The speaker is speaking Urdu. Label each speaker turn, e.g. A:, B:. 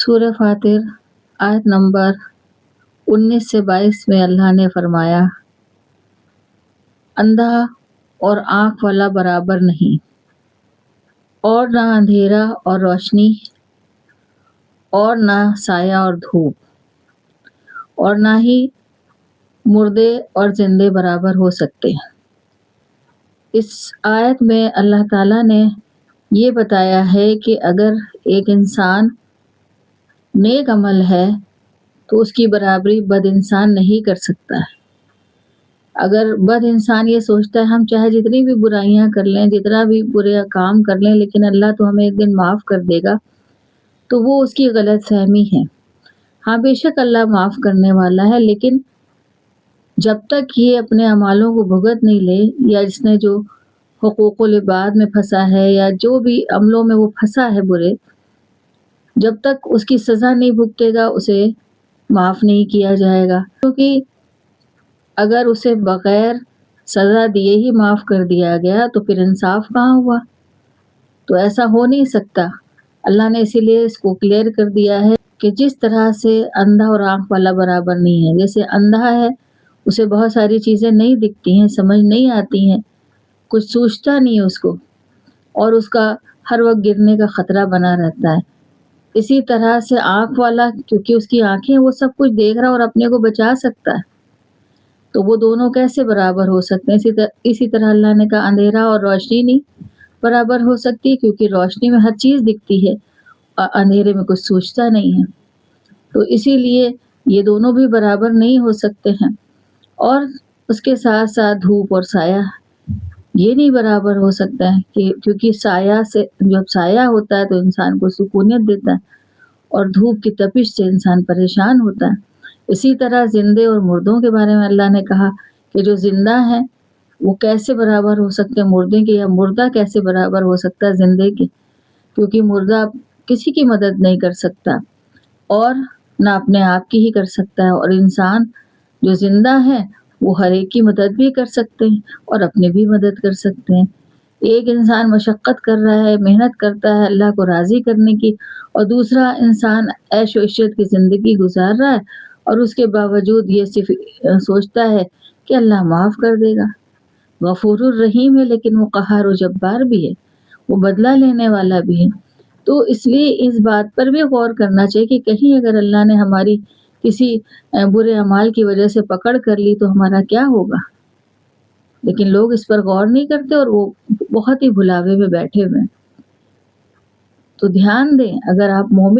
A: سورہ فاتر آیت نمبر 19 سے 22 میں اللہ نے فرمایا، اندھا اور آنکھ والا برابر نہیں، اور نہ اندھیرا اور روشنی، اور نہ سایہ اور دھوپ، اور نہ ہی مردے اور زندے برابر ہو سکتے۔ اس آیت میں اللہ تعالیٰ نے یہ بتایا ہے کہ اگر ایک انسان نیک عمل ہے تو اس کی برابری بد انسان نہیں کر سکتا ہے۔ اگر بد انسان یہ سوچتا ہے ہم چاہے جتنی بھی برائیاں کر لیں، جتنا بھی برے کام کر لیں، لیکن اللہ تو ہمیں ایک دن معاف کر دے گا، تو وہ اس کی غلط فہمی ہے۔ ہاں بے شک اللہ معاف کرنے والا ہے، لیکن جب تک یہ اپنے اعمالوں کو بھگت نہیں لے، یا جس نے جو حقوق العباد میں پھنسا ہے یا جو بھی عملوں میں وہ پھنسا ہے برے، جب تک اس کی سزا نہیں بھگتے گا اسے معاف نہیں کیا جائے گا، کیونکہ اگر اسے بغیر سزا دیے ہی معاف کر دیا گیا تو پھر انصاف کہاں ہوا؟ تو ایسا ہو نہیں سکتا۔ اللہ نے اسی لیے اس کو کلیئر کر دیا ہے کہ جس طرح سے اندھا اور آنکھ والا برابر نہیں ہے، جیسے اندھا ہے اسے بہت ساری چیزیں نہیں دکھتی ہیں، سمجھ نہیں آتی ہیں، کچھ سوچتا نہیں ہے اس کو، اور اس کا ہر وقت گرنے کا خطرہ بنا رہتا ہے۔ اسی طرح سے آنکھ والا، کیونکہ اس کی آنکھیں وہ سب کچھ دیکھ رہا اور اپنے کو بچا سکتا ہے، تو وہ دونوں کیسے برابر ہو سکتے ہیں؟ اسی طرح اللہ نے کہا اندھیرا اور روشنی نہیں برابر ہو سکتی، کیونکہ روشنی میں ہر چیز دکھتی ہے اور اندھیرے میں کچھ سوچتا نہیں ہے، تو اسی لیے یہ دونوں بھی برابر نہیں ہو سکتے ہیں۔ اور اس کے ساتھ ساتھ دھوپ اور سایہ یہ نہیں برابر ہو سکتا ہے، کیونکہ سایہ سے جب سایہ ہوتا ہے تو انسان کو سکونیت دیتا ہے، اور دھوپ کی تپش سے انسان پریشان ہوتا ہے۔ اسی طرح زندے اور مردوں کے بارے میں اللہ نے کہا کہ جو زندہ ہیں وہ کیسے برابر ہو سکتے ہیں مردے کے، یا مردہ کیسے برابر ہو سکتا ہے زندے کے، کیونکہ مردہ کسی کی مدد نہیں کر سکتا اور نہ اپنے آپ کی ہی کر سکتا ہے، اور انسان جو زندہ ہے وہ ہر ایک کی مدد بھی کر سکتے ہیں اور اپنے بھی مدد کر سکتے ہیں۔ ایک انسان مشقت کر رہا ہے، محنت کرتا ہے اللہ کو راضی کرنے کی، اور دوسرا انسان عیش و عشرت کی زندگی گزار رہا ہے، اور اس کے باوجود یہ صرف سوچتا ہے کہ اللہ معاف کر دے گا۔ غفور الرحیم ہے، لیکن وہ قہار و جبار بھی ہے، وہ بدلہ لینے والا بھی ہے۔ تو اس لیے اس بات پر بھی غور کرنا چاہیے کہ کہیں اگر اللہ نے ہماری کسی برے اعمال کی وجہ سے پکڑ کر لی تو ہمارا کیا ہوگا؟ لیکن لوگ اس پر غور نہیں کرتے اور وہ بہت ہی بھلاوے میں بیٹھے ہوئے ہیں۔ تو دھیان دیں، اگر آپ مومن